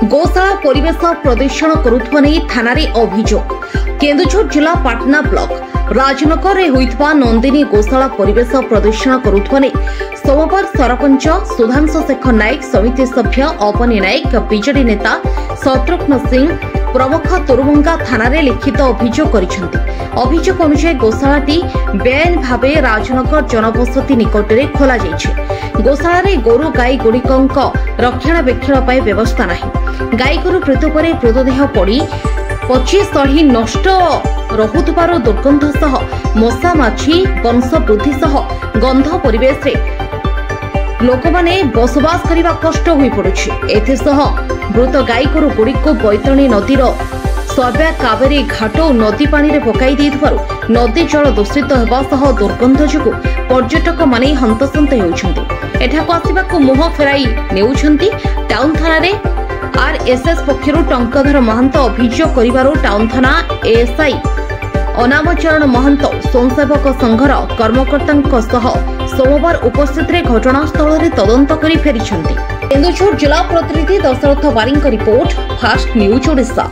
गोशाला परिवेश प्रदूषण करुवा नहीं थाना अभियोग। केन्दुझर जिला पाटना ब्लॉक राजनगर होइथबा नंदिनी गोशाला परिवेश प्रदूषण करुवा नहीं सोमवार सरपंच सुधांशु शेखर नायक, समिति सभ्य अपनी नायक, बीजेडी नेता शत्रुघ्न सिंह प्रमुख तुरुबंगा थाना लिखित अभियोग करिसेंति। अभियोग अनुसार गोशालाटी बेआईन भावे राजनगर जनबसति निकटरे खोला जाइछे। गोशाला गोरु गाई गुड़िक रक्षणाबेक्षण पर व्यवस्था नहीं। गाई गोरु मृत्यु पर मृतदेह पड़ी पची सढ़ी नष्ट रहुथबार दुर्गंध सह मशा माछी वंश वृद्धि सह गंध परिवेश रे लोक माने बसवास करने कष्ट हो पड़ुछि। एथिसह मृत गाई गोरु गुड़िक बैतरणी नदीर सर्व्या कावेरी घाट और नदी पानी रे पकाई देइथबारु नदी जल दूषित हेबा सह दुर्गंध जोगु पर्यटक माने हंतसंत हेउछन्ति। एठाको आसिबाकु मुह फेराई नेउछन्ति। टाउन थाना रे आरएसएस पक्षरु टंकधर महंत अभियोग करिबारु टाउन थाना एएसआई अनामचरण महंत स्वयंसेवक संघर कर्मकर्ता सह सोमवार उपस्थित रे घटनास्थल रे तदंत करी फेरिछन्ति। केन्दुझर जिला प्रतिनिधि दशरथ बारिंग रिपोर्ट, फास्ट न्यूज ओडिशा।